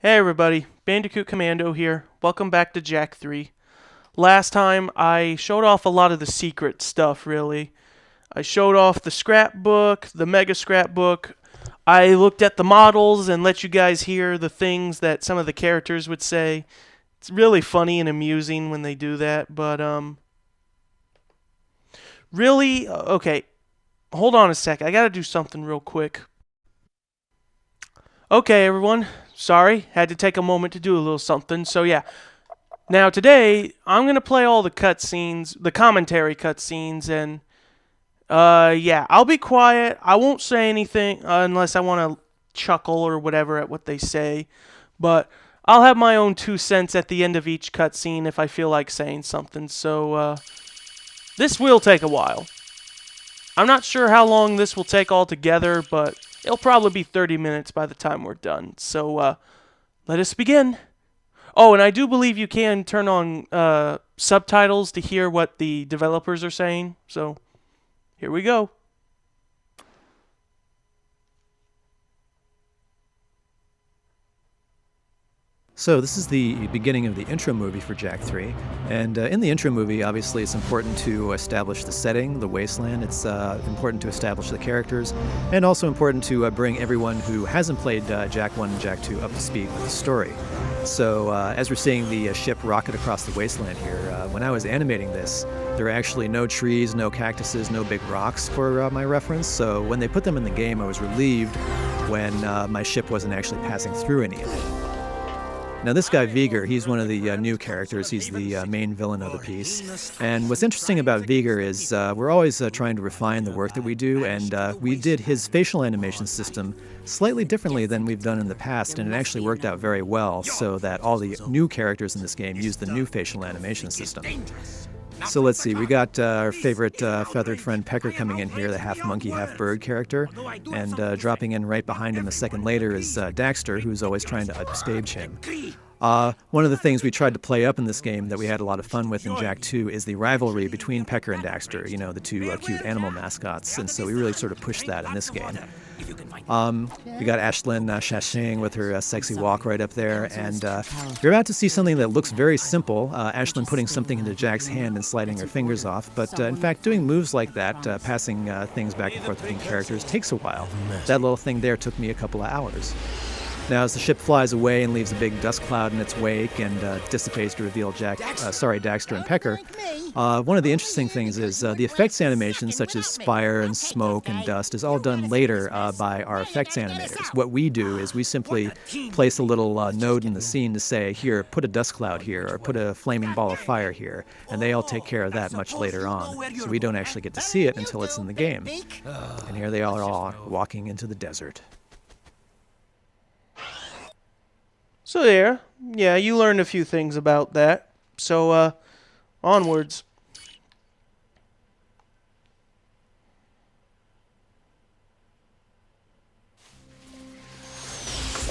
Hey everybody, Bandicoot Commando here. Welcome back to Jak 3. Last time I showed off a lot of the secret stuff, really. I showed off the scrapbook, the mega scrapbook. I looked at the models and let you guys hear the things that some of the characters would say. It's really funny and amusing when they do that, but really okay, hold on a sec. I got to do something real quick. Okay, everyone. Sorry, had to take a moment to do a little something. So yeah, now today I'm gonna play all the cutscenes, the commentary cutscenes, and yeah, I'll be quiet. I won't say anything unless I want to chuckle or whatever at what they say. But I'll have my own 2 cents at the end of each cutscene if I feel like saying something. So this will take a while. I'm not sure how long this will take altogether, but it'll probably be 30 minutes by the time we're done. So let us begin. Oh, and I do believe you can turn on subtitles to hear what the developers are saying. So here we go. So this is the beginning of the intro movie for Jak 3, and in the intro movie, obviously it's important to establish the setting, the wasteland. It's important to establish the characters, and also important to bring everyone who hasn't played Jak 1 and Jak 2 up to speed with the story. So as we're seeing the ship rocket across the wasteland here, when I was animating this, there were actually no trees, no cactuses, no big rocks for my reference, so when they put them in the game, I was relieved when my ship wasn't actually passing through any of it. Now this guy Viger, he's one of the new characters. He's the main villain of the piece. And what's interesting about Viger is we're always trying to refine the work that we do, and we did his facial animation system slightly differently than we've done in the past, and it actually worked out very well so that all the new characters in this game use the new facial animation system. So let's see, we got our favorite feathered friend Pecker coming in here, the half-monkey, half-bird character, and dropping in right behind him a second later is Daxter, who's always trying to upstage him. One of the things we tried to play up in this game that we had a lot of fun with in Jak 2 is the rivalry between Pecker and Daxter, you know, the two cute animal mascots, and so we really sort of pushed that in this game. We got Ashlyn Shashing with her sexy walk right up there, and you're about to see something that looks very simple, Ashlyn putting something into Jack's hand and sliding her fingers off, but in fact doing moves like that, passing things back and forth between characters, takes a while. That little thing there took me a couple of hours. Now, as the ship flies away and leaves a big dust cloud in its wake and dissipates to reveal Daxter and Pecker, one of the interesting things is the effects animations, such as fire and smoke and dust, is all done later by our effects animators. What we do is we simply place a little node in the scene to say, here, put a dust cloud here, or put a flaming ball of fire here, and they all take care of that much later on. So we don't actually get to see it until it's in the game. And here they are all walking into the desert. So there, yeah, you learned a few things about that. So onwards.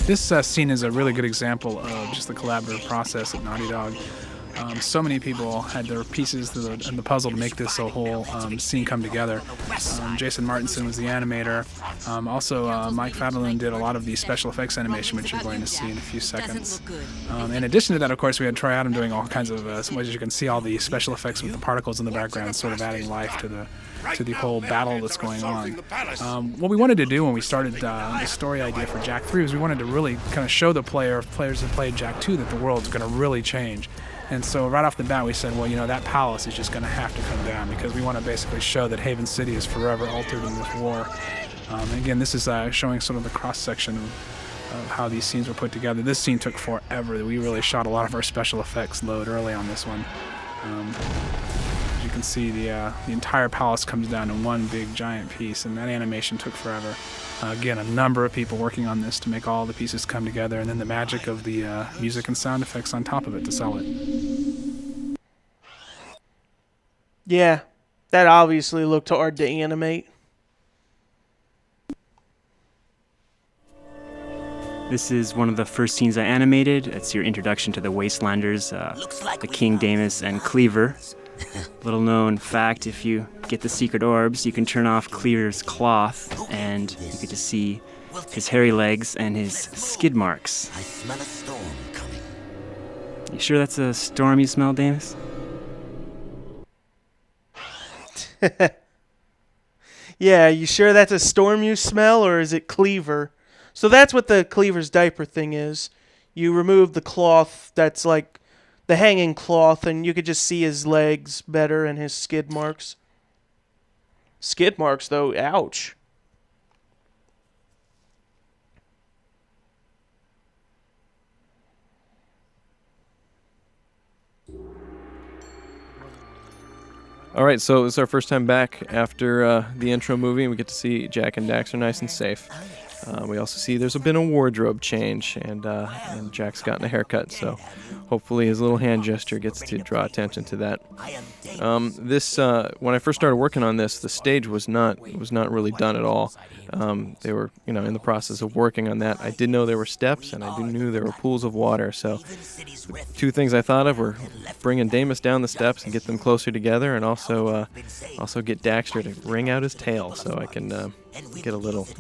This scene is a really good example of just the collaborative process at Naughty Dog. So many people had their pieces in the puzzle to make this whole scene come together. Jason Martinson was the animator. Also, Mike Fadalone did a lot of the special effects animation, which you're going to see in a few seconds. In addition to that, of course, we had Troy Adam doing all kinds of, as you can see, all the special effects with the particles in the background, sort of adding life to the whole battle that's going on. What we wanted to do when we started the story idea for Jak 3 was we wanted to really kind of show the players that played Jak 2 that the world's going to really change. And so right off the bat we said, well, you know, that palace is just going to have to come down because we want to basically show that Haven City is forever altered in this war. Again, this is showing sort of the cross-section of how these scenes were put together. This scene took forever. We really shot a lot of our special effects load early on this one. As you can see, the entire palace comes down in one big giant piece, and that animation took forever. Again, a number of people working on this to make all the pieces come together, and then the magic of the music and sound effects on top of it to sell it. Yeah, that obviously looked hard to animate. This is one of the first scenes I animated. It's your introduction to the Wastelanders, the King, Damus, and Cleaver. Little known fact, if you get the secret orbs, you can turn off Cleaver's cloth, and you get to see his hairy legs and his skid marks. I smell a storm coming. You sure that's a storm you smell, Davis? Yeah, you sure that's a storm you smell, or is it Cleaver? So that's what the Cleaver's diaper thing is. You remove the cloth that's like the hanging cloth, and you could just see his legs better and his skid marks. Skid marks, though, ouch. All right, so it's our first time back after the intro movie. We get to see Jack and Dax are nice and safe. We also see there's been a wardrobe change, and Jack's gotten a haircut, so hopefully his little hand gesture gets to draw attention to that. When I first started working on this, the stage was not really done at all. They were, in the process of working on that. I did know there were steps, and I knew there were pools of water. So, two things I thought of were bringing Damus down the steps and get them closer together, and also get Daxter to wring out his tail so I can get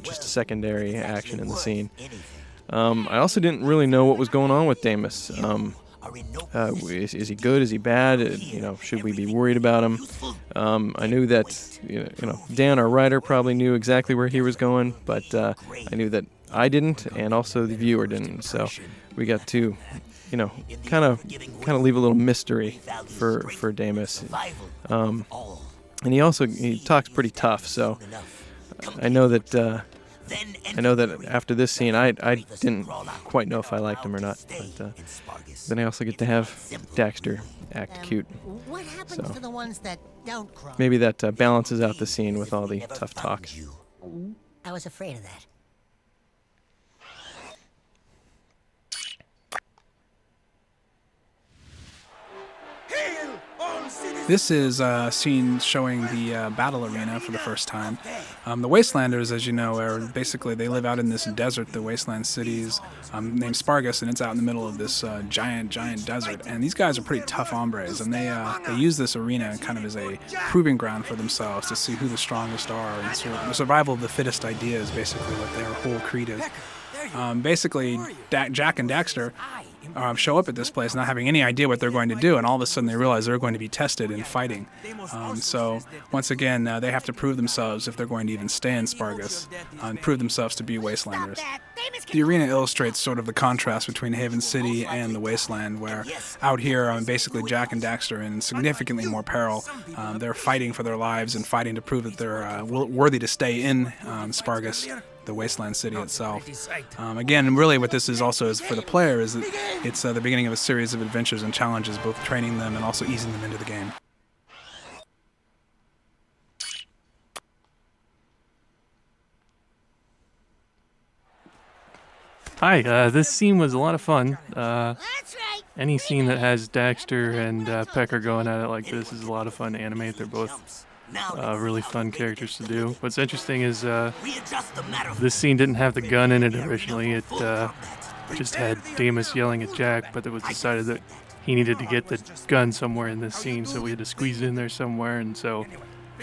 just a secondary action in the scene. I also didn't really know what was going on with Damus. Is he good? Is he bad? Should we be worried about him? I knew that Dan, our writer, probably knew exactly where he was going, but I knew that I didn't, and also the viewer didn't. So we got to, kind of leave a little mystery for Damus. And he talks pretty tough. So I know that after this scene, I didn't quite know if I liked him or not. But then I also get to have Daxter act cute. What happens to the ones that don't crawl? Maybe that balances out the scene with all the tough talk. I was afraid of that. This is a scene showing the battle arena for the first time. The Wastelanders, as you know, are basically, they live out in this desert, the Wasteland cities, named Spargus, and it's out in the middle of this giant desert. And these guys are pretty tough hombres, and they use this arena kind of as a proving ground for themselves to see who the strongest are. And so the survival of the fittest idea is basically what their whole creed is. Basically, Jack and Daxter show up at this place not having any idea what they're going to do, and all of a sudden they realize they're going to be tested in fighting. So once again, they have to prove themselves if they're going to even stay in Spargus, and prove themselves to be Wastelanders. The arena illustrates sort of the contrast between Haven City and the Wasteland, where out here, basically Jack and Daxter are in significantly more peril. They're fighting for their lives and fighting to prove that they're worthy to stay in Spargus, the Wasteland City itself. Again, really what this is also is for the player is that it's the beginning of a series of adventures and challenges, both training them and also easing them into the game. Hi, this scene was a lot of fun. Any scene that has Daxter and Pecker going at it like this is a lot of fun to animate. They're both really fun characters to do. What's interesting is this scene didn't have the gun in it originally. It just had Damus yelling at Jack, but it was decided that he needed to get the gun somewhere in this scene, so we had to squeeze it in there somewhere, and so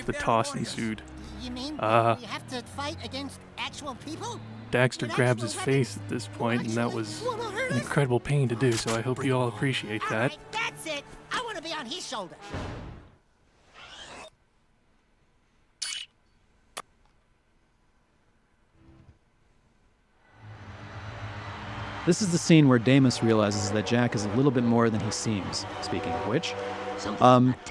the toss ensued. You mean you have to fight against actual people? Daxter grabs his face at this point, and that was an incredible pain to do, so I hope you all appreciate that. Right, that's it. I want to be on his shoulder. This is the scene where Damus realizes that Jack is a little bit more than he seems. Speaking of which,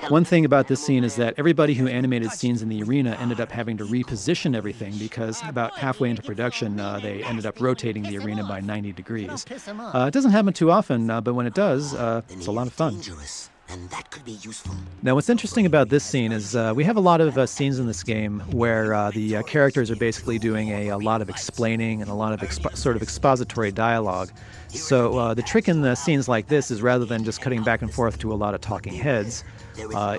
one thing about this scene is that everybody who animated scenes in the arena ended up having to reposition everything because about halfway into production, they ended up rotating the arena by 90 degrees. It doesn't happen too often, but when it does, it's a lot of fun. And that could be useful. Now, what's interesting about this scene is we have a lot of scenes in this game where the characters are basically doing a lot of explaining and a lot of sort of expository dialogue. So the trick in the scenes like this is rather than just cutting back and forth to a lot of talking heads,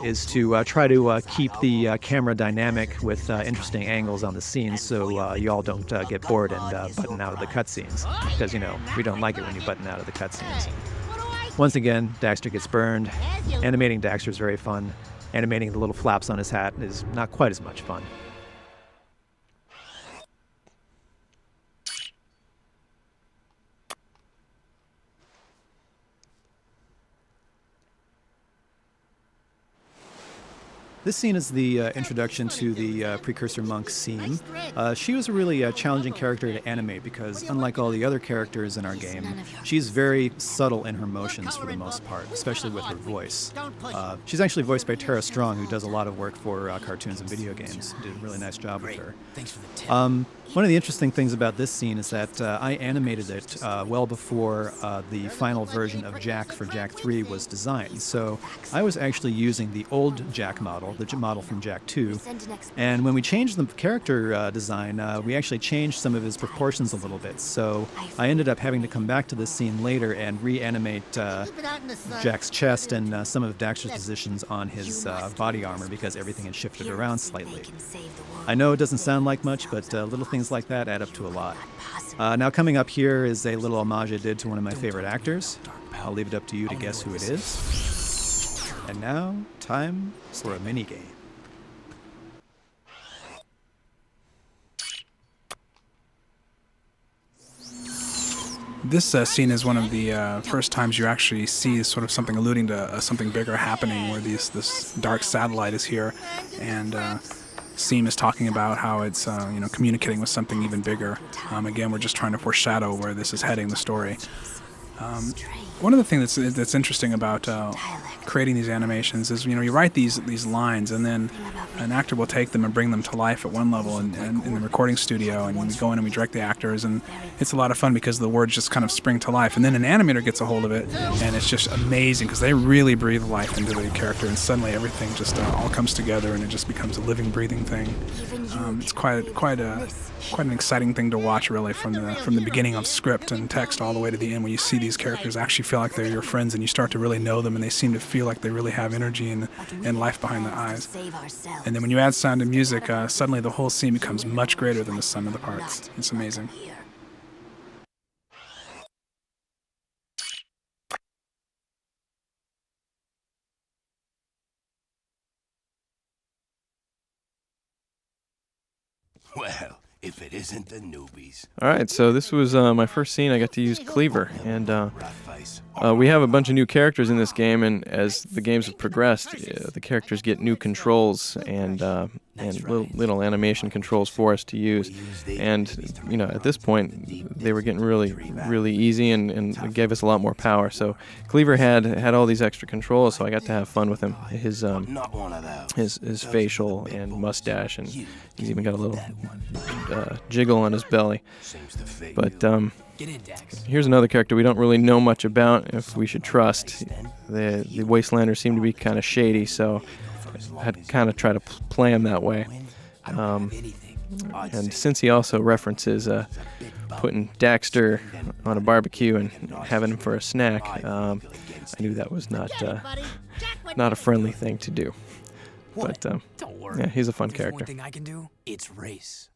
is to try to keep the camera dynamic with interesting angles on the scenes so you all don't get bored and button out of the cutscenes. Because, we don't like it when you button out of the cutscenes. Once again, Daxter gets burned. Animating Daxter is very fun. animating the little flaps on his hat is not quite as much fun. This scene is the introduction to the precursor monk Seem. She was a really challenging character to animate because, unlike all the other characters in our game, she's very subtle in her motions for the most part, especially with her voice. She's actually voiced by Tara Strong, who does a lot of work for cartoons and video games. Did a really nice job with her. One of the interesting things about this scene is that I animated it well before the final version of Jak for Jak 3 was designed. So I was actually using the old Jak model, the model from Jak 2, and when we changed the character design, we actually changed some of his proportions a little bit. So I ended up having to come back to this scene later and reanimate Jak's chest and some of Daxter's positions on his body armor because everything had shifted around slightly. I know it doesn't sound like much, but little things like that add up to a lot. Now coming up here is a little homage I did to one of my favorite actors. I'll leave it up to you to guess who it is. And now, time for a mini-game. This scene is one of the first times you actually see sort of something alluding to something bigger happening, where this dark satellite is here, and Seem is talking about how it's communicating with something even bigger. Again, we're just trying to foreshadow where this is heading, the story. One of the things that's interesting about creating these animations is, you write these lines, and then an actor will take them and bring them to life at one level and in the recording studio, and we go in and we direct the actors, and it's a lot of fun because the words just kind of spring to life. And then an animator gets a hold of it, and it's just amazing because they really breathe life into the character, and suddenly everything just all comes together, and it just becomes a living, breathing thing. It's quite an exciting thing to watch, really, from the beginning of script and text all the way to the end, when you see these characters actually feel like they're your friends, and you start to really know them, and they seem to feel like they really have energy and life behind the eyes. And then when you add sound and music, suddenly the whole scene becomes much greater than the sum of the parts. It's amazing. Well, if it isn't the newbies. All right, so this was my first scene. I got to use Cleaver, and we have a bunch of new characters in this game, and as the games have progressed, the characters get new controls and little animation controls for us to use. And at this point, they were getting really easy and it gave us a lot more power. So Cleaver had all these extra controls, so I got to have fun with him. His facial and mustache, and he's even got a little jiggle on his belly. But here's another character we don't really know much about, if we should trust. The Wastelanders seem to be kind of shady, so I had to kind of try to play him that way. And since he also references putting Daxter on a barbecue and having him for a snack, I knew that was not a friendly thing to do. But yeah, he's a fun character. One thing I can do, it's race.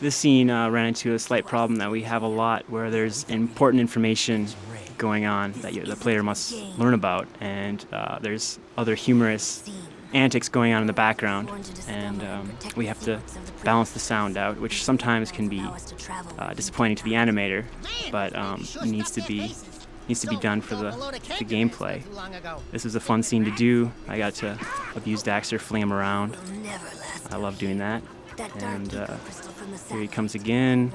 This scene ran into a slight problem that we have a lot, where there's important information going on that the player must learn about, and there's other humorous antics going on in the background, and we have to balance the sound out, which sometimes can be disappointing to the animator, but it needs to be done for the gameplay. This was a fun scene to do. I got to abuse Daxter, fling him around. I love doing that. And here he comes again.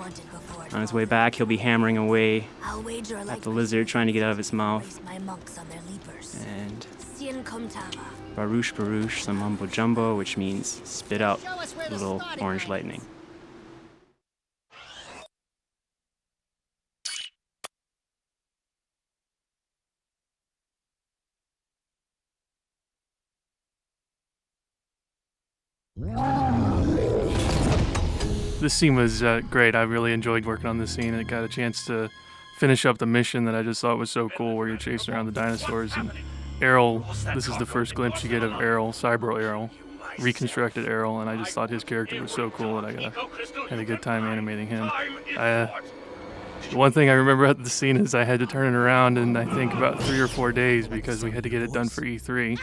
On his way back, he'll be hammering away at the lizard, trying to get out of its mouth. And Baruch Baruch, some mumbo jumbo, which means spit out little orange lightning. This scene was great. I really enjoyed working on this scene. I got a chance to finish up the mission that I just thought was so cool, where you're chasing around the dinosaurs. And Errol, this is the first glimpse you get of Errol, Cybro Errol. reconstructed Errol, and I just thought his character was so cool that had a good time animating him. The one thing I remember at the scene is I had to turn it around in I think about 3 or 4 days because we had to get it done for E3.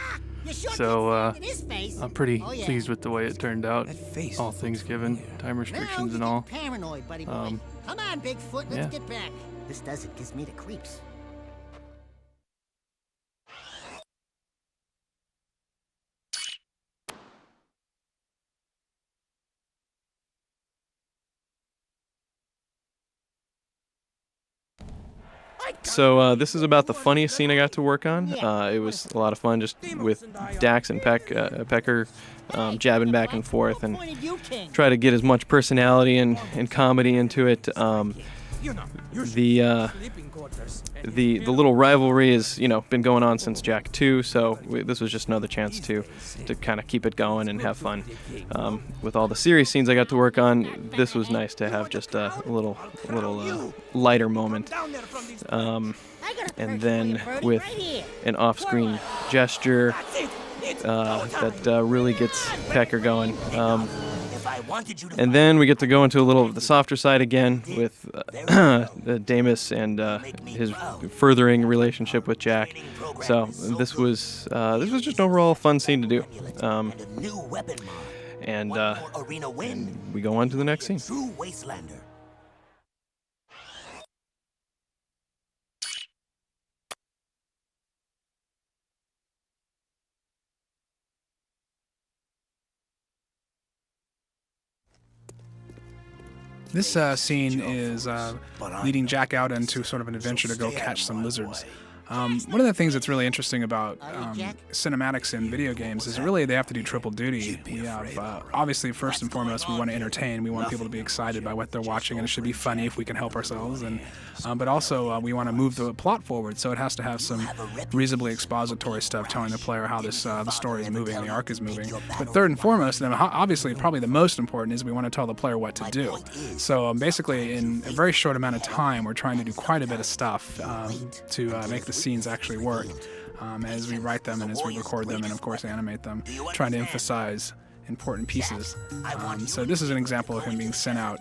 So I'm pretty pleased with the way it turned out, all things given, time restrictions and all. Paranoid, buddy boy. Come on, Bigfoot, let's get back. This desert gives me the creeps. So this is about the funniest scene I got to work on. It was a lot of fun just with Dax and Pecker jabbing back and forth and try to get as much personality and comedy into it. The little rivalry has been going on since Jak 2, so this was just another chance to kind of keep it going and have fun. With all the serious scenes I got to work on, this was nice to have just a little lighter moment. And then with an off-screen gesture that really gets Pecker going. And then we get to go into a little of the softer side again with Damus and his furthering relationship with Jak. So this was just an overall fun scene to do. And we go on to the next scene. This scene is leading Jak out into sort of an adventure to go catch some lizards. One of the things that's really interesting about cinematics in video games is really they have to do triple duty. We have, obviously, first and foremost, we want to entertain. We want people to be excited by what they're watching, and it should be funny if we can help ourselves. But also, we want to move the plot forward, so it has to have some reasonably expository stuff telling the player how this the story is moving and the arc is moving. But third and foremost, and obviously probably the most important, is we want to tell the player what to do. So basically, in a very short amount of time, we're trying to do quite a bit of stuff to make the scenes actually work as we write them and as we record them and of course animate them, trying to emphasize important pieces. So this is an example of him being sent out,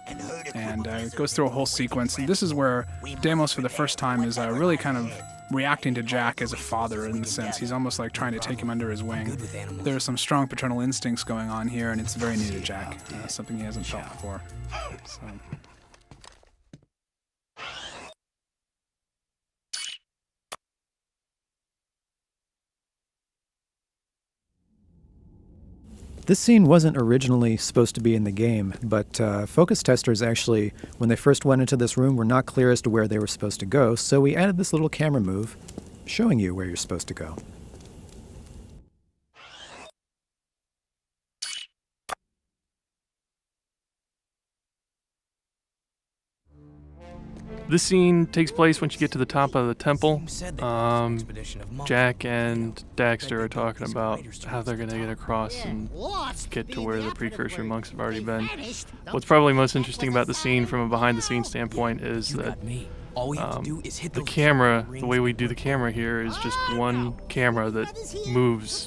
and it goes through a whole sequence. And this is where Deimos for the first time is really kind of reacting to Jak as a father in the sense. He's almost like trying to take him under his wing. There are some strong paternal instincts going on here, and it's very new to Jak, something he hasn't felt before. So. This scene wasn't originally supposed to be in the game, but focus testers actually, when they first went into this room, were not clear as to where they were supposed to go, so we added this little camera move showing you where you're supposed to go. This scene takes place once you get to the top of the temple. Jak and Daxter are talking about how they're going to get across and get to where the precursor monks have already been. What's probably most interesting about the scene from a behind-the-scenes standpoint is that the camera, the way we do the camera here is just one camera that moves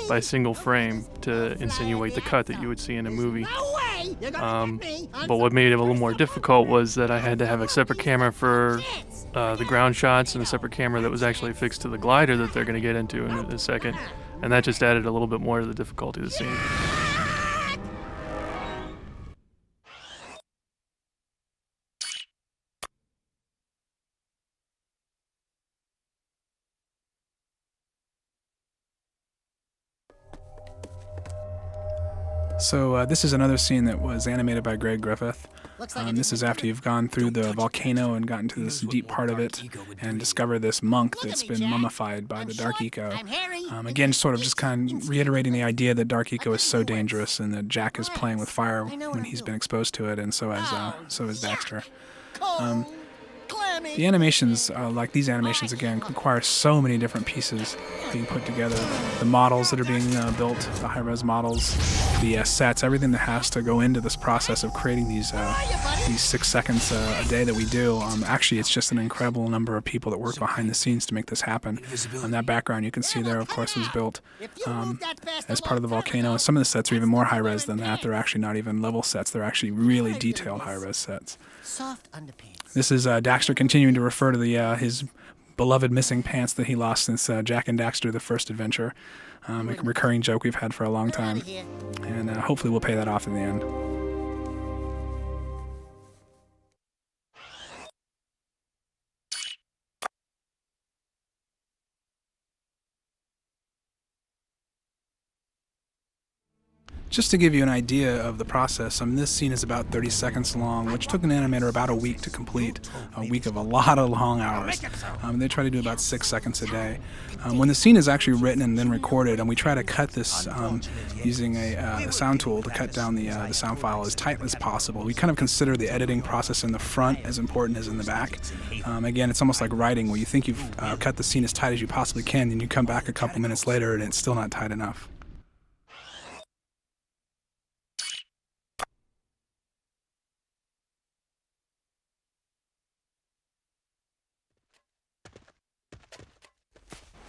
by a single frame to insinuate the cut that you would see in a movie. But what made it a little more difficult was that I had to have a separate camera for the ground shots and a separate camera that was actually affixed to the glider that they're going to get into in a second, and that just added a little bit more to the difficulty of the scene. So this is another scene that was animated by Greg Griffith. This is after you've gone through the volcano and gotten to this deep part of it and discover this monk that's been mummified by the Dark Eco. Again, sort of just kind of reiterating the idea that Dark Eco is so dangerous and that Jak is playing with fire when he's been exposed to it, and so is Daxter. The animations, like these animations again, require so many different pieces being put together. The models that are being built, the high-res models, the sets, everything that has to go into this process of creating these 6 seconds a day that we do. Actually, it's just an incredible number of people that work behind the scenes to make this happen. And that background you can see there, of course, was built as part of the volcano. Some of the sets are even more high-res than that. They're actually not even level sets. They're actually really detailed high-res sets. This is Daxter continuing to refer to his beloved missing pants that he lost since Jack and Daxter, the first adventure. A recurring joke we've had for a long time. And hopefully we'll pay that off in the end. Just to give you an idea of the process, this scene is about 30 seconds long, which took an animator about a week to complete, a week of a lot of long hours. They try to do about 6 seconds a day. When the scene is actually written and then recorded, and we try to cut this using a sound tool to cut down the sound file as tight as possible, we kind of consider the editing process in the front as important as in the back. Again, it's almost like writing, where you think you've cut the scene as tight as you possibly can, and you come back a couple minutes later and it's still not tight enough.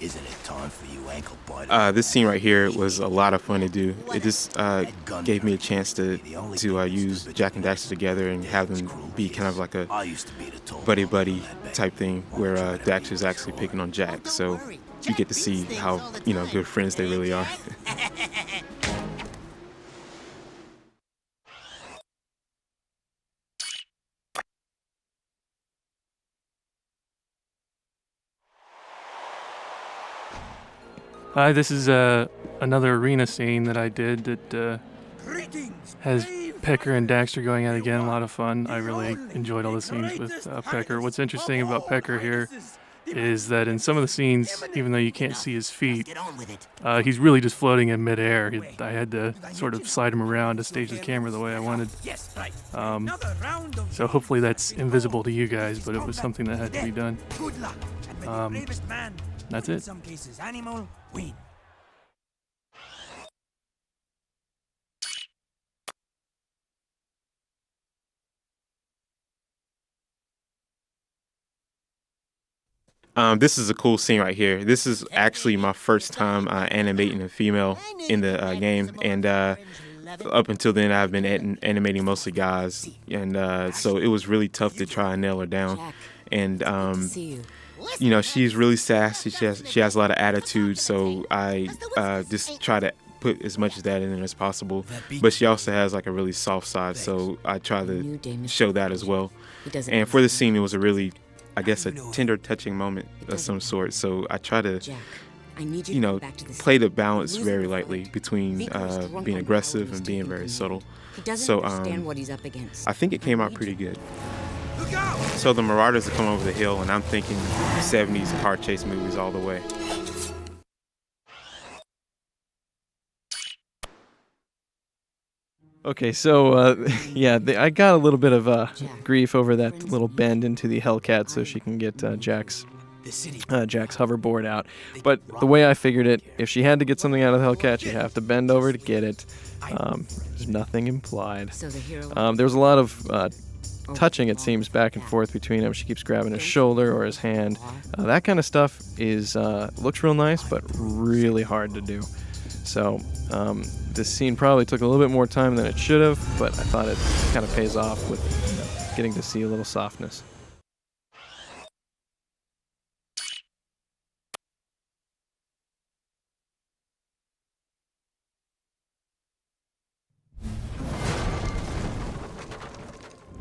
Isn't it time for you ankle biter? This scene right here was a lot of fun to do. It just gave me a chance to use Jack and Daxter together and have them be kind of like a buddy-buddy type thing, where Daxter's actually picking on Jack. So you get to see how good friends they really are. Hi, this is another arena scene that I did that has Pecker and Daxter going at it again. A lot of fun. I really enjoyed all the scenes with Pecker. What's interesting about Pecker here is that in some of the scenes, even though you can't see his feet, he's really just floating in midair. I had to sort of slide him around to stage the camera the way I wanted. So hopefully that's invisible to you guys, but it was something that had to be done. That's it. This is a cool scene right here. This is actually my first time animating a female in the game, and up until then I've been animating mostly guys, and so it was really tough to try and nail her down. And she's really sassy. She has a lot of attitude, so I just try to put as much of that in there as possible. But she also has like a really soft side, so I try to show that as well. And for this scene, it was a really, I guess, a tender, touching moment of some sort. So I try to, play the balance very lightly between being aggressive and being very subtle. So I think it came out pretty good. So the Marauders are coming over the hill, and I'm thinking 70s car chase movies all the way. Okay, so I got a little bit of grief over that little bend into the Hellcat so she can get Jack's hoverboard out. But the way I figured it, if she had to get something out of the Hellcat, she'd have to bend over to get it. There's nothing implied. There was a lot of touching, it seems, back and forth between them. She keeps grabbing his shoulder or his hand. That kind of stuff is looks real nice, but really hard to do. So this scene probably took a little bit more time than it should have, but I thought it kind of pays off with getting to see a little softness.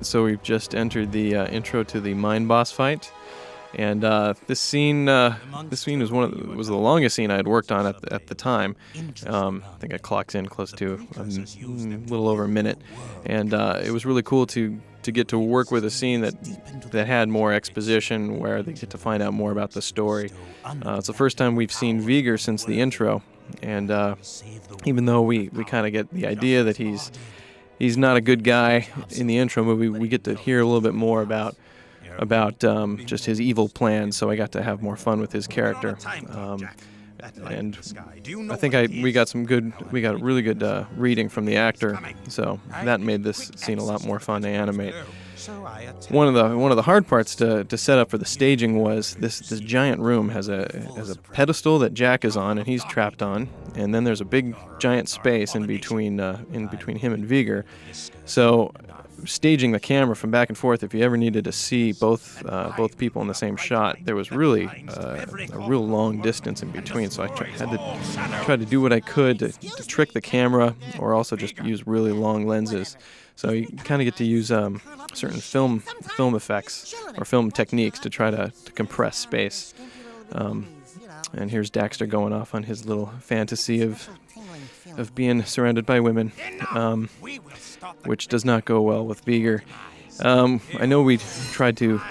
So we've just entered the intro to the mine boss fight, and this scene was the longest scene I had worked on at the time. I think it clocks in close to a little over a minute, and it was really cool to get to work with a scene that had more exposition, where they get to find out more about the story. It's the first time we've seen Viger since the intro, and even though we kind of get the idea that he's not a good guy in the intro movie, we get to hear a little bit more about about just his evil plans, so I got to have more fun with his character. And I think we got really good reading from the actor, so that made this scene a lot more fun to animate. One of the hard parts to set up for the staging was this giant room has a pedestal that Jack is on and he's trapped on, and then there's a big giant space in between him and Viger. So staging the camera from back and forth, if you ever needed to see both people in the same shot, there was really a real long distance in between. So I had to do what I could to trick the camera, or also just use really long lenses. So you kind of get to use certain film effects or film techniques to try to compress space. And here's Daxter going off on his little fantasy of being surrounded by women, which does not go well with Viger. I know we tried to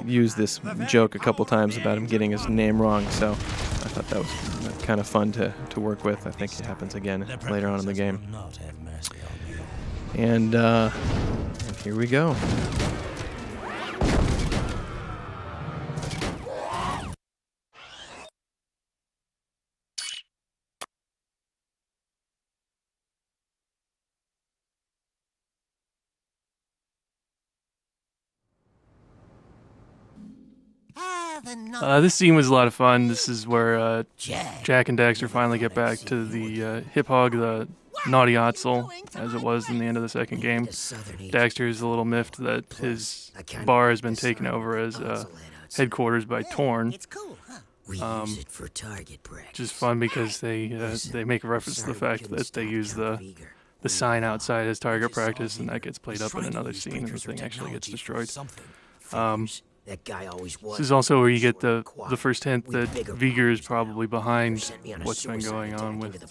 use this joke a couple times about him getting his name wrong, so I thought that was kind of fun to work with. I think it happens again later on in the game. And here we go. This scene was a lot of fun. This is where Jack and Daxter finally get back to the Hip Hog, the Naughty Otzel, as it was in the end of the second game. Daxter is a little miffed that his bar has been taken over as headquarters by Torn. Which is fun because they make a reference to the fact that they use the sign outside as target practice, and that gets played up in another scene, and the thing actually gets destroyed. This is also where you get the first hint that Viger is probably behind what's been going on with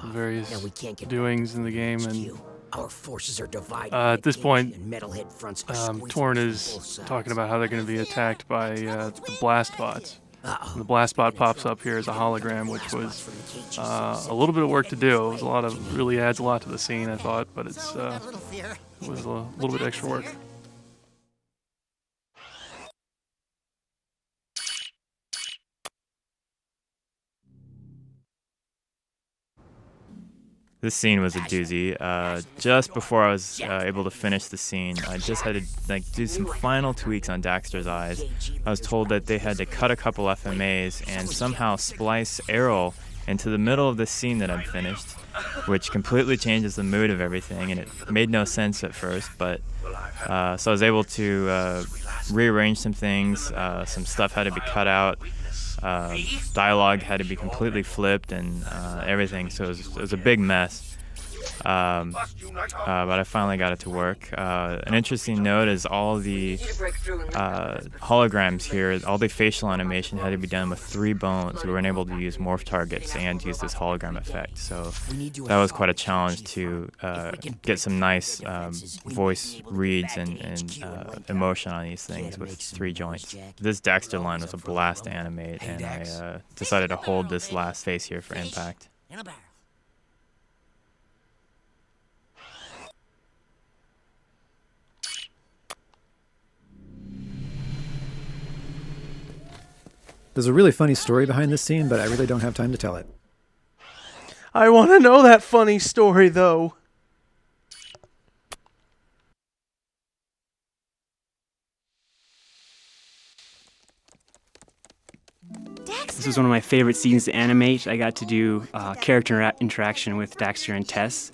various doings in the game. And at this point, Torn is talking about how they're going to be attacked by the blast bots. And the blast bot pops up here as a hologram, which was a little bit of work to do. It was really adds a lot to the scene, I thought, but it was a little bit extra work. This scene was a doozy. Just before I was able to finish the scene, I just had to do some final tweaks on Daxter's eyes. I was told that they had to cut a couple FMAs and somehow splice Errol into the middle of the scene that I'd finished, which completely changes the mood of everything, and it made no sense at first, but so I was able to rearrange some things. Some stuff had to be cut out. Dialogue had to be completely flipped and everything, so it was a big mess. But I finally got it to work. An interesting note is all the holograms here, all the facial animation had to be done with 3 bones. We weren't able to use morph targets and use this hologram effect, so that was quite a challenge to get some nice voice reads and emotion on these things with 3 joints. This Daxter line was a blast to animate, and I decided to hold this last face here for impact. There's a really funny story behind this scene, but I really don't have time to tell it. I want to know that funny story, though. This was one of my favorite scenes to animate. I got to do character interaction with Daxter and Tess.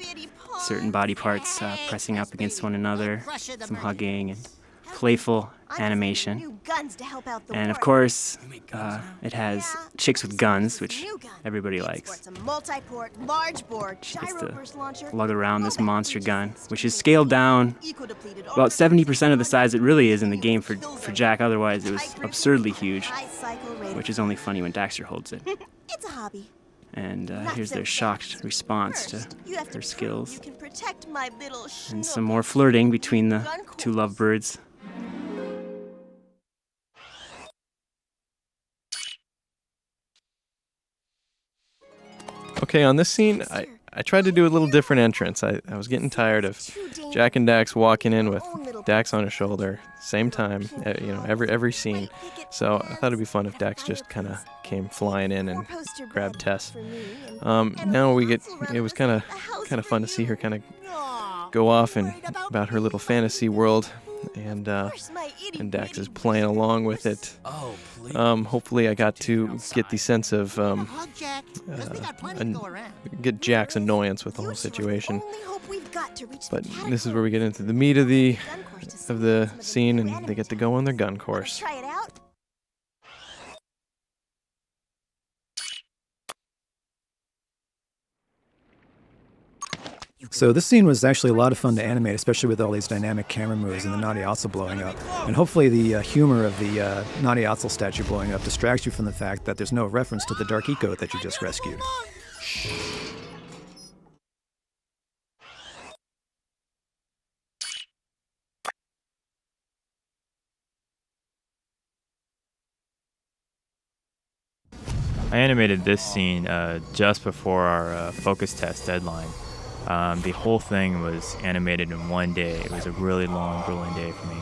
Certain body parts pressing up against one another, some hugging, and playful animation. And of course, it has chicks with guns, which everybody likes. She gets to lug around this monster gun, which is scaled down about 70% of the size it really is in the game for Jack. Otherwise, it was absurdly huge, which is only funny when Daxter holds it. It's a hobby. And here's their shocked response to their skills. And some more flirting between the 2 lovebirds. Okay, on this scene, I tried to do a little different entrance. I was getting tired of Jack and Dax walking in with Dax on his shoulder, same time, every scene. So I thought it'd be fun if Dax just kind of came flying in and grabbed Tess. Now it was kind of fun to see her kind of go off and about her little fantasy world, and Dax is playing along with it. Hopefully I got to get the sense of get Jack's annoyance with the whole situation. But this is where we get into the meat of the scene, and they get to go on their gun course. So this scene was actually a lot of fun to animate, especially with all these dynamic camera moves and the Naughty Otzel blowing up. And hopefully the humor of the Naughty Otzel statue blowing up distracts you from the fact that there's no reference to the Dark Eco that you just rescued. I animated this scene just before our focus test deadline. The whole thing was animated in one day. It was a really long, grueling day for me.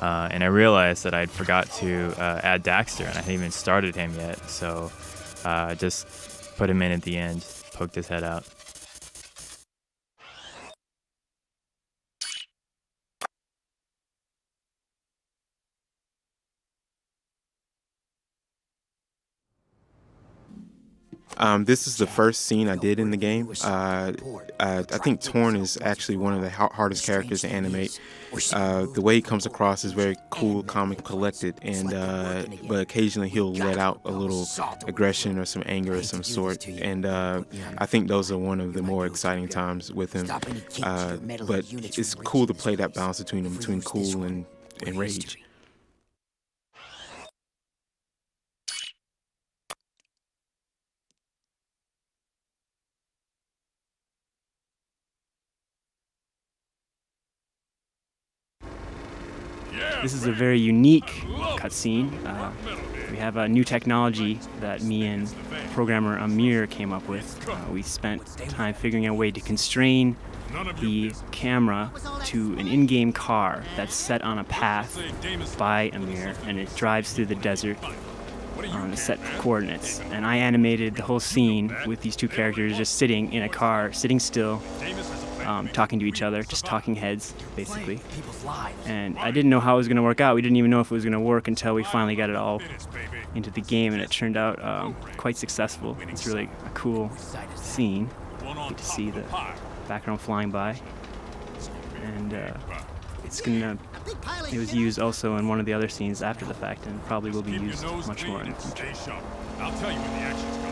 And I realized that I'd forgot to add Daxter, and I hadn't even started him yet. So I just put him in at the end, poked his head out. This is the first scene I did in the game. I think Torn is actually one of the hardest characters to animate. The way he comes across is very cool, calm, and collected, but occasionally he'll let out a little aggression or some anger of some sort. And I think those are one of the more exciting times with him. But it's cool to play that balance between cool and rage. This is a very unique cutscene. We have a new technology that me and programmer Amir came up with. We spent time figuring out a way to constrain the camera to an in-game car that's set on a path by Amir, and it drives through the desert on the set coordinates. And I animated the whole scene with these two characters just sitting in a car, sitting still, talking to each other, just talking heads, basically. And I didn't know how it was going to work out. We didn't even know if it was going to work until we finally got it all into the game, and it turned out quite successful. It's really a cool scene. You get to see the background flying by. And it was used also in one of the other scenes after the fact, and probably will be used much more in the future. I'll tell you when the action's coming.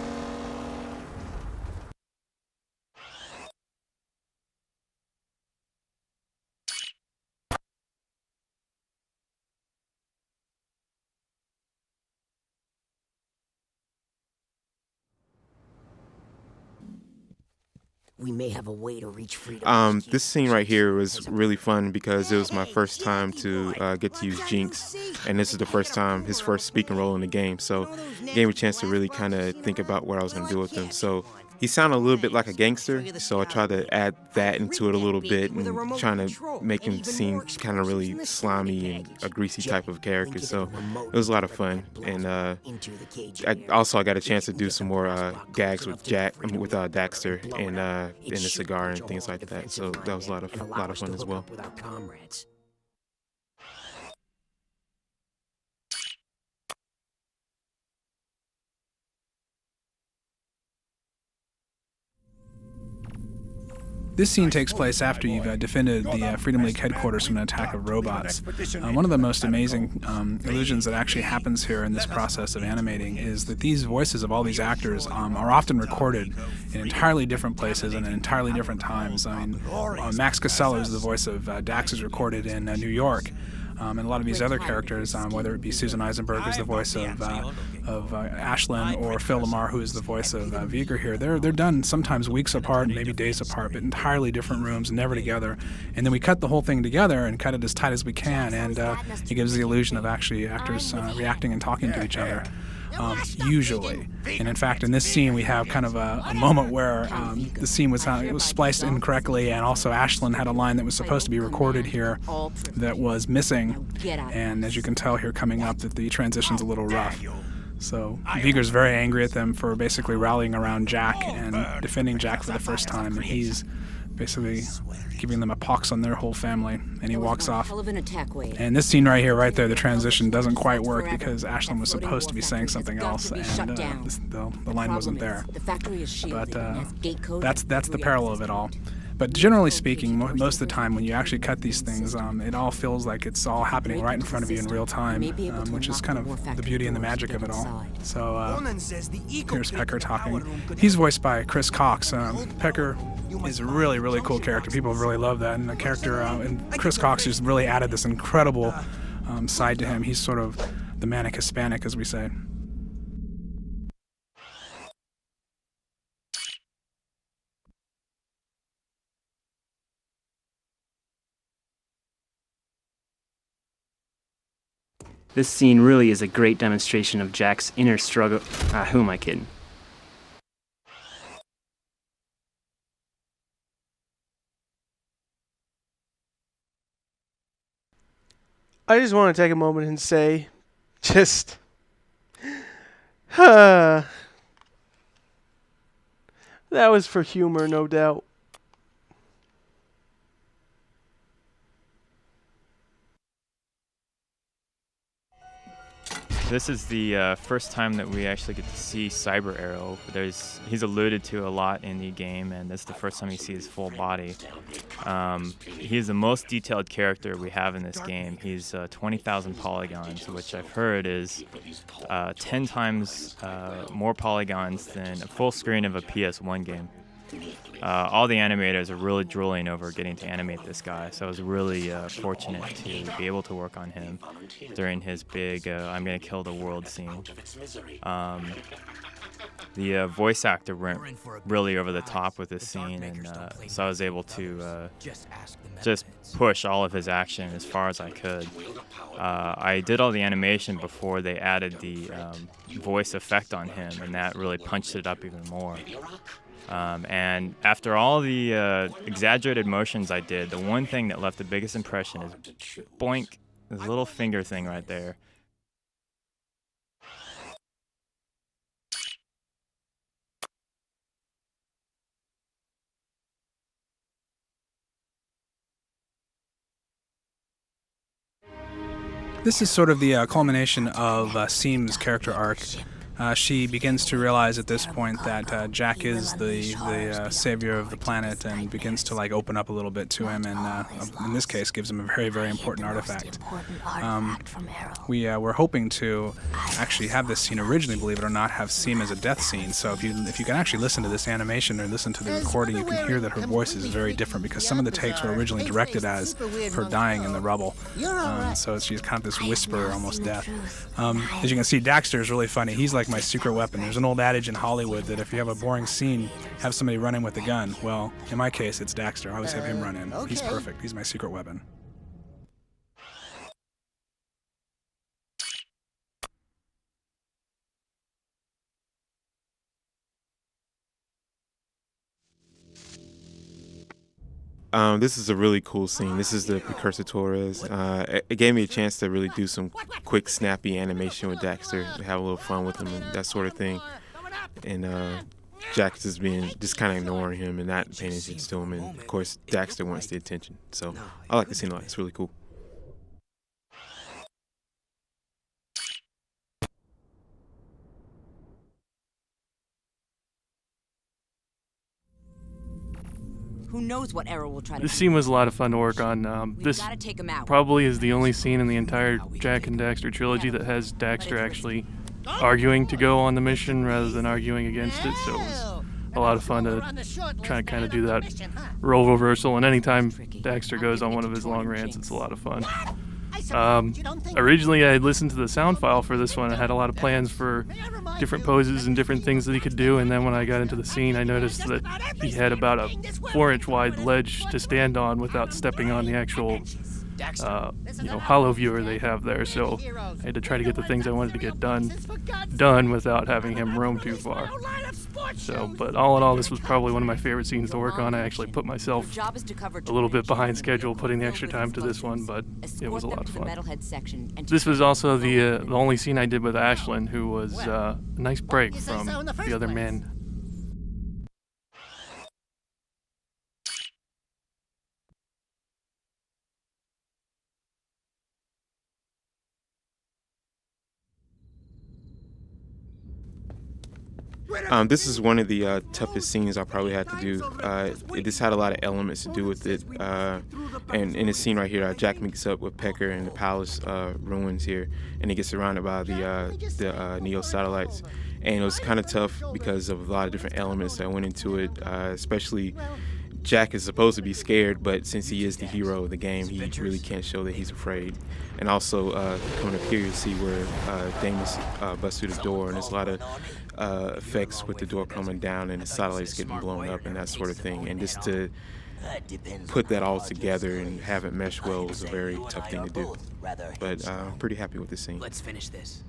We may have a way to reach freedom. This scene right here was really fun because it was my first time to get to use Jinx, and this is the first time, his first speaking role in the game, so it gave me a chance to really kind of think about what I was going to do with him. So he sounded a little bit like a gangster, so I tried to add that into it a little bit and trying to make him seem kind of really slimy and a greasy type of character. So it was a lot of fun, and I got a chance to do some more gags with Daxter and the cigar and things like that. So that was a lot of fun as well. This scene takes place after you've defended the Freedom League headquarters from an attack of robots. One of the most amazing illusions that actually happens here in this process of animating is that these voices of all these actors are often recorded in entirely different places and at entirely different times. I mean, Max Casella's the voice of Dax is recorded in New York. And a lot of these other characters, whether it be Susan Eisenberg, who's the voice of Ashlyn, or Phil Lamar, who is the voice of Viger here, they're done sometimes weeks apart, maybe days apart, but entirely different rooms, never together. And then we cut the whole thing together and cut it as tight as we can, and it gives the illusion of actually actors reacting and talking to each other. usually. And in fact, in this scene, we have kind of a moment where the scene was spliced incorrectly, and also Ashlyn had a line that was supposed to be recorded here that was missing. And as you can tell here coming up, that the transition's a little rough. So Viger's very angry at them for basically rallying around Jack and defending Jack for the first time, and he's basically giving them a pox on their whole family, and he walks off. And this scene right here, right there, the transition doesn't quite work because Ashlyn was supposed to be saying something else, and the line wasn't there. But that's the parallel of it all. But generally speaking, most of the time when you actually cut these things, it all feels like it's all happening right in front of you in real time, which is kind of the beauty and the magic of it all. So here's Pecker talking. He's voiced by Chris Cox. Pecker is a really, really cool character. People really love that. And the character, and Chris Cox just really added this incredible side to him. He's sort of the manic Hispanic, as we say. This scene really is a great demonstration of Jack's inner struggle. Who am I kidding? I just want to take a moment and say, that was for humor, no doubt. This is the first time that we actually get to see Cyber Arrow. He's alluded to a lot in the game, and this is the first time you see his full body. He is the most detailed character we have in this game. He's 20,000 polygons, which I've heard is 10 times more polygons than a full screen of a PS1 game. All the animators are really drooling over getting to animate this guy, so I was really fortunate to be able to work on him during his big I'm gonna kill the world scene. The voice actor went really over the top with this scene, and so I was able to just push all of his action as far as I could. I did all the animation before they added the voice effect on him, and that really punched it up even more. And after all the exaggerated motions I did, the one thing that left the biggest impression is boink, this little finger thing right there. This is sort of the culmination of Seam's character arc. She begins to realize at this point that Jack is the savior of the planet, and begins to open up a little bit to him, and in this case gives him a very, very important artifact. We were hoping to actually have this scene originally, believe it or not, have Seam as a death scene. So if you can actually listen to this animation or listen to the recording, you can hear that her voice is very different, because some of the takes were originally directed as her dying in the rubble. So she's kind of this whisper, almost death. As you can see, Daxter is really funny. He's like my secret weapon. There's an old adage in Hollywood that if you have a boring scene, have somebody run in with a gun. Well, in my case, it's Daxter. I always have him run in. He's perfect. He's my secret weapon. This is a really cool scene. This is the Precursor Torres. It gave me a chance to really do some quick, snappy animation with Daxter, have a little fun with him and that sort of thing. And Jack just kind of ignoring him and not paying attention to him. And of course, Daxter wants the attention. So I like the scene a lot. It's really cool. Who knows what Arrow will try to This scene was a lot of fun to work on. This gotta take him out. probably is the only scene in the entire Jack and Daxter trilogy that has Daxter actually arguing to go on the mission rather than arguing against it, so it was a lot of fun to try and kind of do that role reversal, and anytime Daxter goes on one of his long rants, it's a lot of fun. Originally, I had listened to the sound file for this one. I had a lot of plans for different poses and different things that he could do, and then when I got into the scene, I noticed that he had about a 4-inch wide ledge to stand on without stepping on the actual hollow viewer they have there. So I had to try to get the things I wanted to get done without having him roam too far. So, but all in all, this was probably one of my favorite scenes to work on. I actually put myself a little bit behind schedule putting the extra time to this one, but it was a lot of fun. This was also the only scene I did with Ashlyn, who was a nice break from the other men. This is one of the toughest scenes I probably had to do. It just had a lot of elements to do with it. And in this scene right here, Jack meets up with Pecker in the palace ruins here, and he gets surrounded by the Neo satellites. And it was kind of tough because of a lot of different elements that went into it, especially Jack is supposed to be scared, but since he is the hero of the game, he really can't show that he's afraid. And also, coming up here, you see where Damus busts through the door, and there's a lot of effects with the door coming down and the satellites getting blown up and that sort of thing. And just to put that all together and have it mesh well was a very tough thing to do. But I'm pretty happy with this scene. Let's finish this.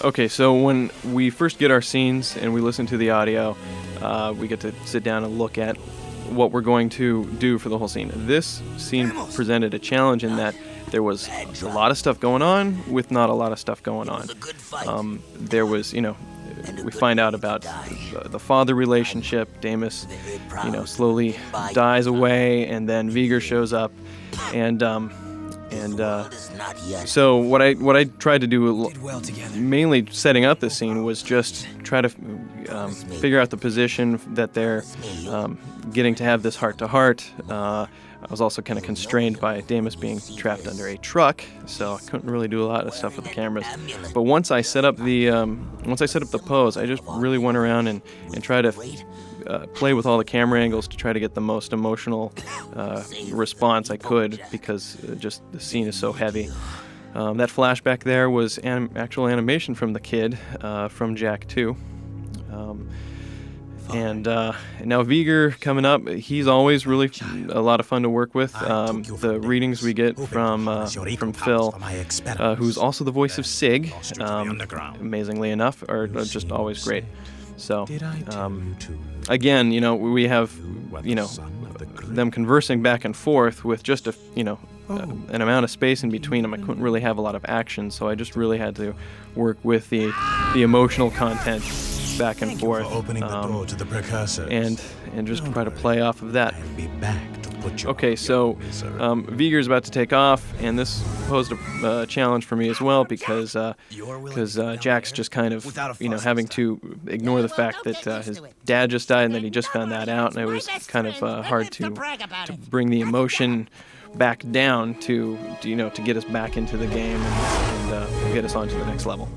Okay, so when we first get our scenes and we listen to the audio, we get to sit down and look at what we're going to do for the whole scene. This scene presented a challenge in that there was a lot of stuff going on with not a lot of stuff going on. There was, we find out about the father relationship. Damus, slowly dies away, and then Viger shows up, and so what I tried to do, mainly setting up this scene, was just try to figure out the position that they're getting to have this heart-to-heart. I was also kind of constrained by Damus being trapped under a truck, so I couldn't really do a lot of stuff with the cameras. But once I set up the pose, I just really went around and tried to play with all the camera angles to try to get the most emotional response I could, because just the scene is so heavy. That flashback there was actual animation from the kid from Jak 2. And now Viger coming up, he's always really a lot of fun to work with. The readings we get from Phil, who's also the voice of Sig, amazingly enough, are just always great. So, again, we have, them conversing back and forth with just an amount of space in between them. I couldn't really have a lot of action, so I just really had to work with the emotional content back and forth, and just try to play off of that. Okay, so Viger's about to take off, and this posed a challenge for me as well, because Jack's just kind of having to ignore the fact that his dad just died, and then he just found that out, and it was kind of hard to bring the emotion back down to get us back into the game and get us on to the next level.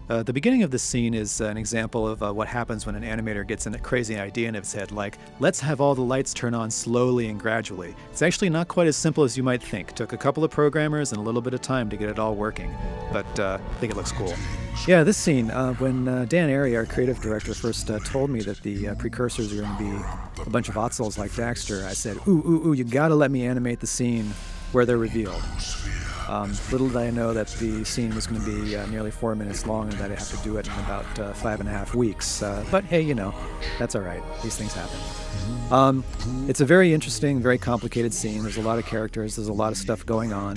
The beginning of this scene is an example of what happens when an animator gets a crazy idea in his head, like, let's have all the lights turn on slowly and gradually. It's actually not quite as simple as you might think. It took a couple of programmers and a little bit of time to get it all working, but I think it looks cool. Yeah, this scene, when Dan Arey, our creative director, first told me that the precursors are going to be a bunch of Otzols like Daxter, I said, ooh, you gotta let me animate the scene where they're revealed. Little did I know that the scene was going to be nearly 4 minutes long and that I'd have to do it in about 5.5 weeks. But hey, that's all right. These things happen. It's a very interesting, very complicated scene. There's a lot of characters. There's a lot of stuff going on.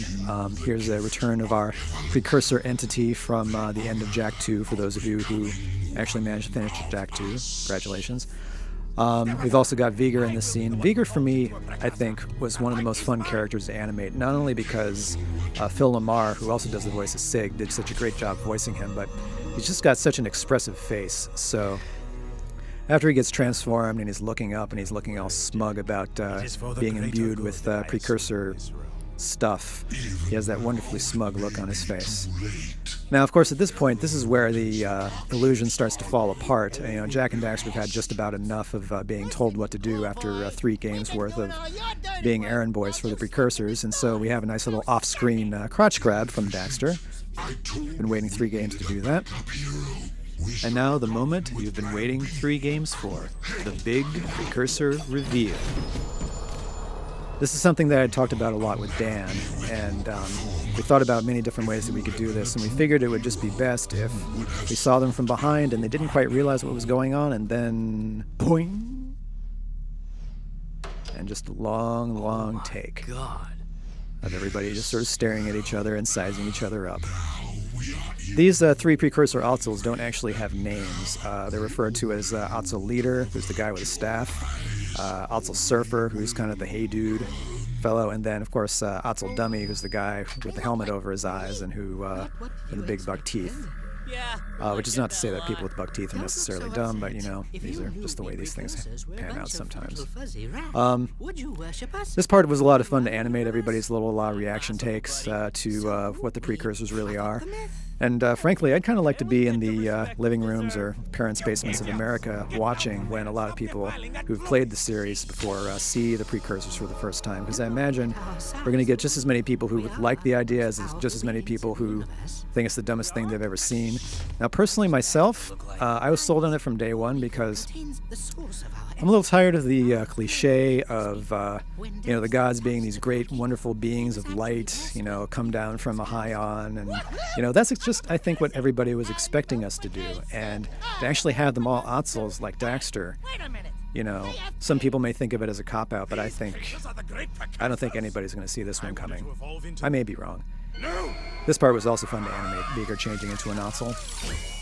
Here's a return of our precursor entity from the end of Jak 2, for those of you who actually managed to finish Jak 2. Congratulations. We've also got Viger in this scene. Viger, for me, I think, was one of the most fun characters to animate, not only because Phil Lamar, who also does the voice of Sig, did such a great job voicing him, but he's just got such an expressive face. So after he gets transformed and he's looking up and he's looking all smug about being imbued with precursor stuff, he has that wonderfully smug look on his face. Now, of course, at this point, this is where the illusion starts to fall apart. You know, Jak and Daxter have had just about enough of being told what to do after 3 games worth of being errand boys for the precursors, and so we have a nice little off-screen crotch grab from Daxter. Been waiting 3 games to do that. And now the moment you've been waiting 3 games for, the big precursor reveal. This is something that I talked about a lot with Dan, and we thought about many different ways that we could do this, and we figured it would just be best if we saw them from behind and they didn't quite realize what was going on, and then boing, and just a long, long take of everybody just sort of staring at each other and sizing each other up. These 3 precursor Otzels don't actually have names. They're referred to as Otzel Leader, who's the guy with the staff, Otzel Surfer, who's kind of the hey dude fellow, and then of course Otzel Dummy, who's the guy with the helmet over his eyes and who with the big buck teeth. Which is not to say that people with buck teeth are necessarily dumb, but you know, these are just the way these things pan out sometimes. This part was a lot of fun to animate everybody's little reaction takes to what the precursors really are. And frankly, I'd kind of like to be in the living rooms or parents' basements of America watching when a lot of people who've played the series before see the precursors for the first time, because I imagine we're going to get just as many people who like the idea as just as many people who think it's the dumbest thing they've ever seen. Now, personally, myself, I was sold on it from day one because I'm a little tired of the cliche of, you know, the gods being these great, wonderful beings of light, you know, come down from a high on, and, you know, that's just, I think, what everybody was expecting us to do, and to actually have them all Otzels like Daxter, you know, some people may think of it as a cop-out, but I don't think anybody's going to see this one coming. I may be wrong. This part was also fun to animate Beaker changing into an Otzel,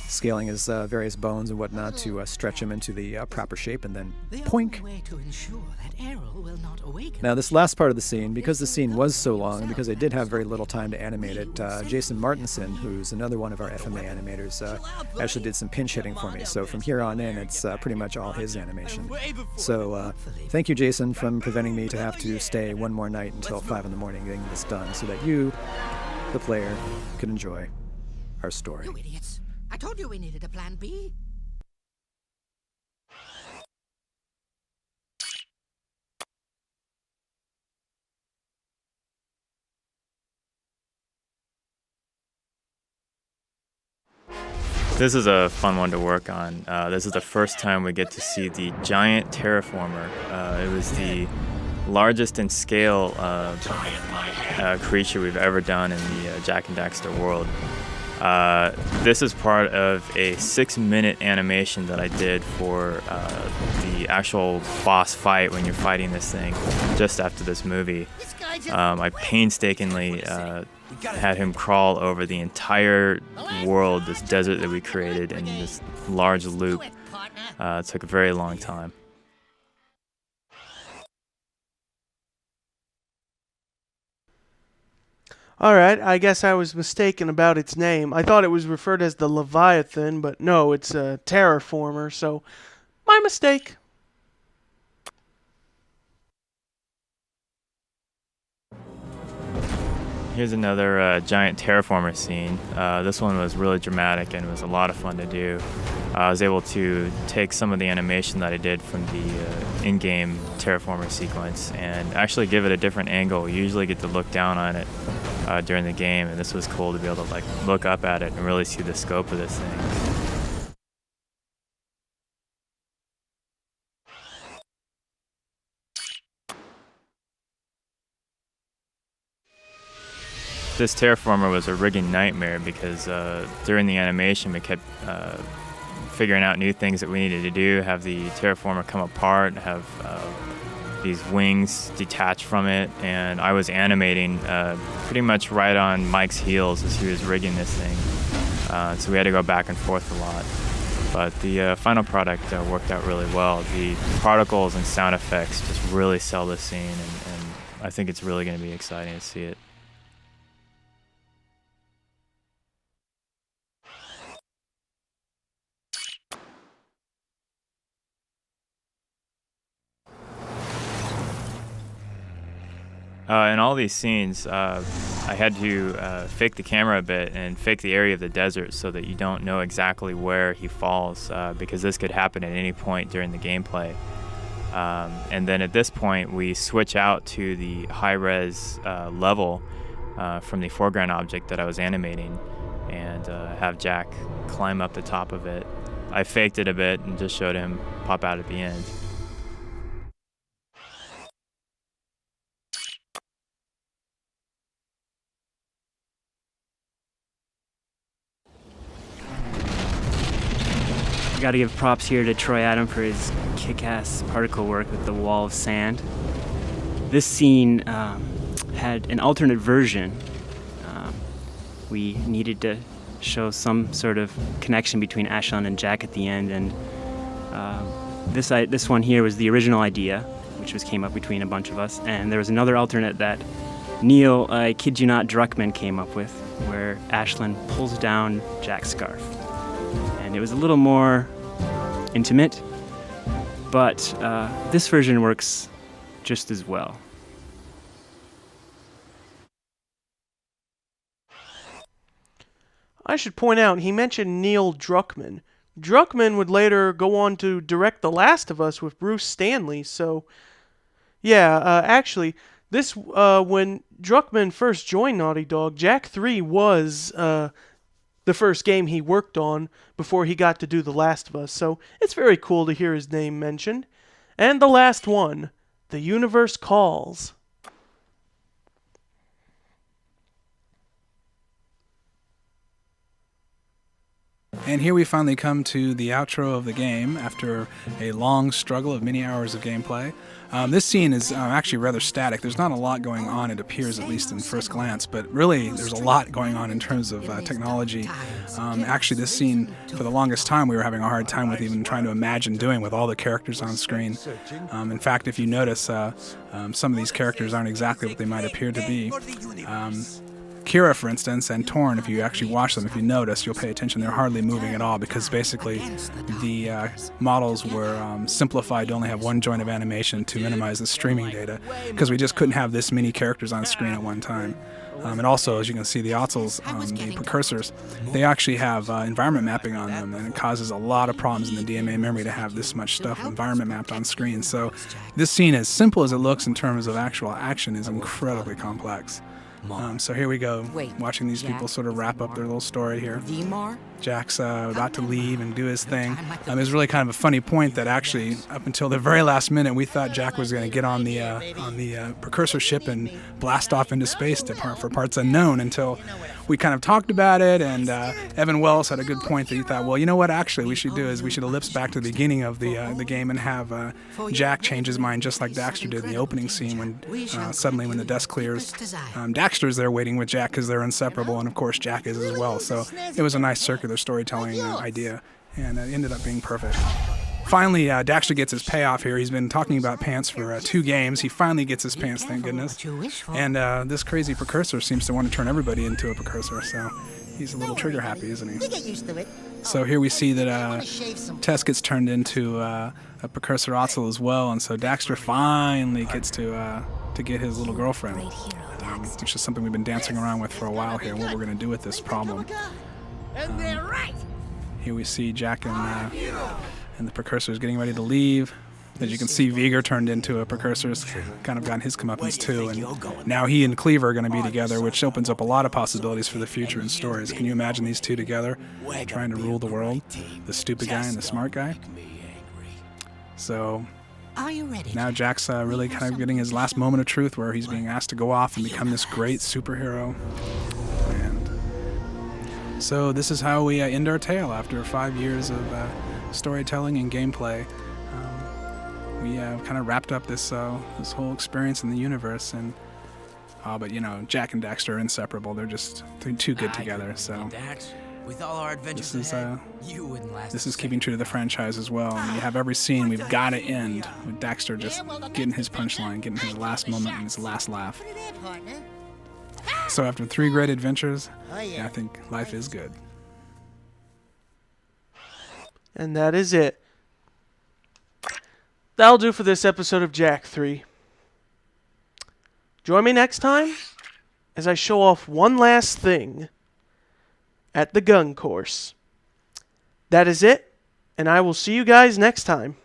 scaling his various bones and whatnot to stretch him into the proper shape, and then poink. Now, this last part of the scene, because the scene was so long, and because I did have very little time to animate it, Jason Martinson, who's another one of our FMA animators, actually did some pinch hitting for me. So from here on in, it's pretty much all his animation. So thank you, Jason, from preventing me to have to stay one more night until 5 in the morning getting this done, so that you, the player, could enjoy our story. You idiots. I told you we needed a plan B. This is a fun one to work on. This is the first time we get to see the giant terraformer. It was the largest in scale creature we've ever done in the Jak and Daxter world. This is part of a 6-minute animation that I did for the actual boss fight when you're fighting this thing just after this movie. I painstakingly had him crawl over the entire world, this desert that we created in this large loop. It took a very long time. Alright, I guess I was mistaken about its name. I thought it was referred as the Leviathan, but no, it's a terraformer, so my mistake. Here's another giant terraformer scene. This one was really dramatic and it was a lot of fun to do. I was able to take some of the animation that I did from the in-game terraformer sequence and actually give it a different angle. You usually get to look down on it during the game, and this was cool to be able to like look up at it and really see the scope of this thing. This terraformer was a rigging nightmare because during the animation we kept figuring out new things that we needed to do, have the terraformer come apart, have these wings detach from it, and I was animating pretty much right on Mike's heels as he was rigging this thing. So we had to go back and forth a lot. But the final product worked out really well. The particles and sound effects just really sell this scene, and I think it's really going to be exciting to see it. In all these scenes, I had to fake the camera a bit and fake the area of the desert so that you don't know exactly where he falls, because this could happen at any point during the gameplay. And then at this point, we switch out to the high-res level from the foreground object that I was animating, and have Jack climb up the top of it. I faked it a bit and just showed him pop out at the end. I gotta give props here to Troy Adam for his kick-ass particle work with the wall of sand. This scene had an alternate version. We needed to show some sort of connection between Ashlyn and Jack at the end, and this one here was the original idea, which came up between a bunch of us, and there was another alternate that Neil, I kid you not, Druckmann came up with, where Ashlyn pulls down Jack's scarf. And it was a little more intimate, but this version works just as well. I should point out, he mentioned Neil Druckmann. Druckmann would later go on to direct The Last of Us with Bruce Stanley, so yeah, actually, this when Druckmann first joined Naughty Dog, Jak 3 was the first game he worked on before he got to do The Last of Us, so it's very cool to hear his name mentioned. And the last one, The Universe Calls. And here we finally come to the outro of the game after a long struggle of many hours of gameplay. This scene is actually rather static. There's not a lot going on, it appears, at least in first glance, but really there's a lot going on in terms of technology. Actually, this scene, for the longest time, we were having a hard time with even trying to imagine doing with all the characters on screen. In fact, if you notice, some of these characters aren't exactly what they might appear to be. Kira, for instance, and Torn, if you actually watch them, if you notice, you'll pay attention, they're hardly moving at all because basically the models were simplified to only have one joint of animation to minimize the streaming data because we just couldn't have this many characters on screen at one time. And also, as you can see, the Otzels, the precursors, they actually have environment mapping on them, and it causes a lot of problems in the DMA memory to have this much stuff environment mapped on screen. So this scene, as simple as it looks in terms of actual action, is incredibly complex. So here we go, watching these people sort of wrap up their little story here. Jack's about to leave and do his thing. It was really kind of a funny point that actually, up until the very last minute, we thought Jack was going to get on the precursor ship and blast off into space for parts unknown until we kind of talked about it, and Evan Wells had a good point that he thought, well, you know what, actually, we should do is we should ellipse back to the beginning of the game and have Jack change his mind just like Daxter did in the opening scene when suddenly when the dust clears. Daxter's there waiting with Jack because they're inseparable, and of course Jack is as well. So it was a nice circular storytelling idea, and it ended up being perfect. Finally, Daxter gets his payoff here. He's been talking about pants for 2 games. He finally gets his pants, thank goodness. And this crazy precursor seems to want to turn everybody into a precursor, so he's a little trigger happy, isn't he? So here we see that Tess gets turned into a precursor Otzel as well, and so Daxter finally gets to get his little girlfriend, which is something we've been dancing around with for a while here, what we're going to do with this problem. Here we see Jack and the precursor is getting ready to leave. As you can see, Viger turned into a precursor, kind of gotten his comeuppance too, and now he and Cleaver are going to be together, which opens up a lot of possibilities for the future in stories. Can you imagine these two together, trying to rule the world? The stupid guy and the smart guy? So now Jack's really kind of getting his last moment of truth where he's being asked to go off and become this great superhero. And so this is how we end our tale after 5 years of storytelling and gameplay. We kind of wrapped up this whole experience in the universe, and but you know, Jack and Daxter are inseparable. They're just too good together. So with all our adventures this is keeping true to the franchise as well. And you have every scene we've got to end with Daxter just getting his punchline, getting his last moment and his last laugh. So after 3 great adventures, yeah, I think life is good. And that is it. That'll do for this episode of Jak 3. Join me next time as I show off one last thing at the gun course. That is it, and I will see you guys next time.